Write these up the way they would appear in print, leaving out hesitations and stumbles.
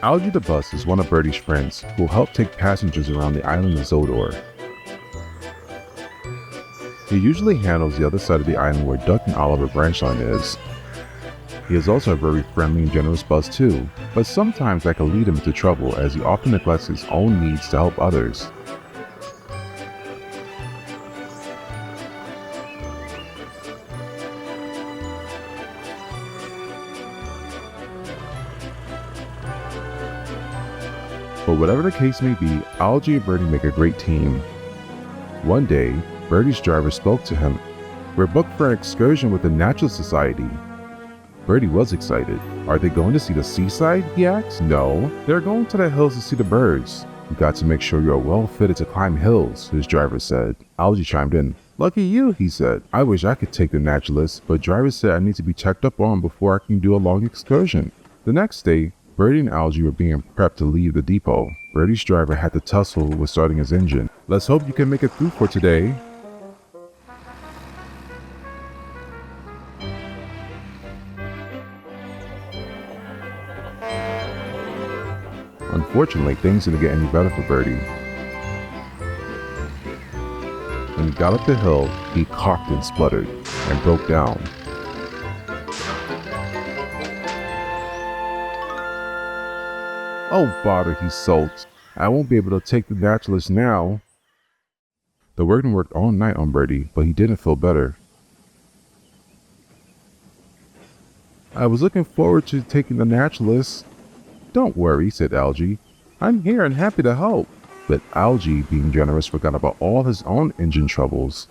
Algy the bus is one of Bertie's friends who will help take passengers around the island of Zodor. He usually handles the other side of the island where Duck and Oliver Branchline is. He is also a very friendly and generous bus too, but sometimes that can lead him into trouble as he often neglects his own needs to help others. But whatever the case may be, Algy and Bertie make a great team. One day, Bertie's driver spoke to him. "We're booked for an excursion with the Naturalist Society." Bertie was excited. "Are they going to see the seaside?" he asked. "No, they're going to the hills to see the birds." "You got to make sure you're well fitted to climb hills," his driver said. Algy chimed in. "Lucky you," he said. "I wish I could take the Naturalist, but driver said I need to be checked up on before I can do a long excursion." The next day, Bertie and Algy were being prepped to leave the depot. Bertie's driver had to tussle with starting his engine. "Let's hope you can make it through for today." Unfortunately, things didn't get any better for Bertie. When he got up the hill, he coughed and spluttered and broke down. "Oh bother," he sulked. "I won't be able to take the Naturalist now." The workman worked all night on Bertie, but he didn't feel better. "I was looking forward to taking the Naturalist." "Don't worry," said Algy. "I'm here and happy to help." But Algy, being generous, forgot about all his own engine troubles.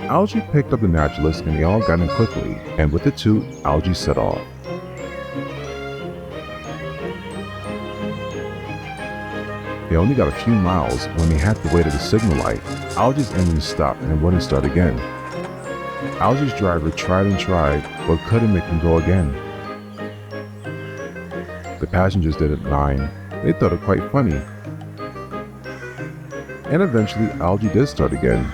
Algy picked up the Naturalist and they all got in quickly, and with the toot, Algy set off. They only got a few miles when they had to wait at a signal light. Algy's engine stopped and wouldn't start again. Algy's driver tried and tried, but couldn't make him go again. The passengers didn't mind. They thought it quite funny. And eventually, Algy did start again.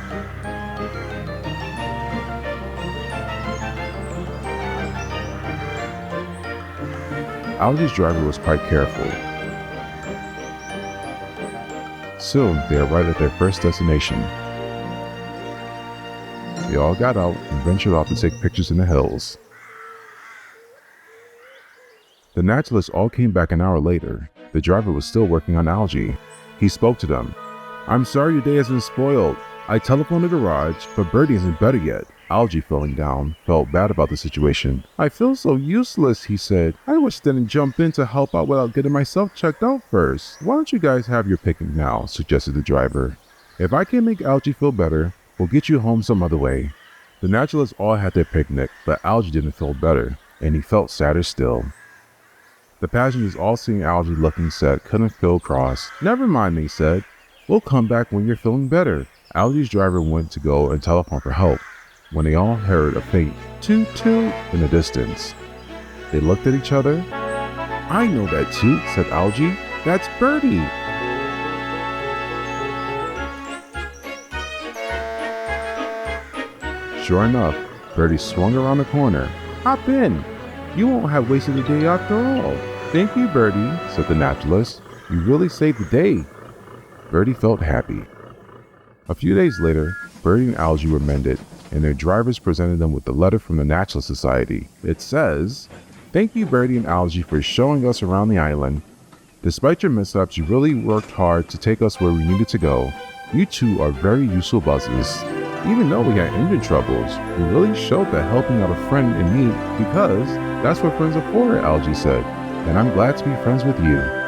Algy's driver was quite careful. Soon, they arrived at their first destination. They all got out and ventured off to take pictures in the hills. The naturalists all came back an hour later. The driver was still working on Algy. He spoke to them. "I'm sorry your day has been spoiled. I telephoned the garage, but Bertie isn't better yet." Algy, feeling down, felt bad about the situation. "I feel so useless," he said. "I wish I didn't jump in to help out without getting myself checked out first." "Why don't you guys have your picnic now?" suggested the driver. "If I can make Algy feel better, we'll get you home some other way." The naturalists all had their picnic, but Algy didn't feel better, and he felt sadder still. The passengers, all seeing Algy looking sad, couldn't feel cross. "Never mind," they said. "We'll come back when you're feeling better." Algy's driver went to go and telephone for help, when they all heard a faint toot toot in the distance. They looked at each other. "I know that toot," said Algy. "That's Bertie." Sure enough, Bertie swung around the corner. "Hop in. You won't have wasted the day after all." "Thank you, Bertie," said the naturalist. "You really saved the day." Bertie felt happy. A few days later, Bertie and Algy were mended, and their drivers presented them with a letter from the Naturalist Society. It says, "Thank you, Bertie and Algy, for showing us around the island. Despite your mishaps, you really worked hard to take us where we needed to go. You two are very useful buses. Even though we had engine troubles, we really showed that helping out a friend in need, because that's what friends are for," Algy said. "And I'm glad to be friends with you."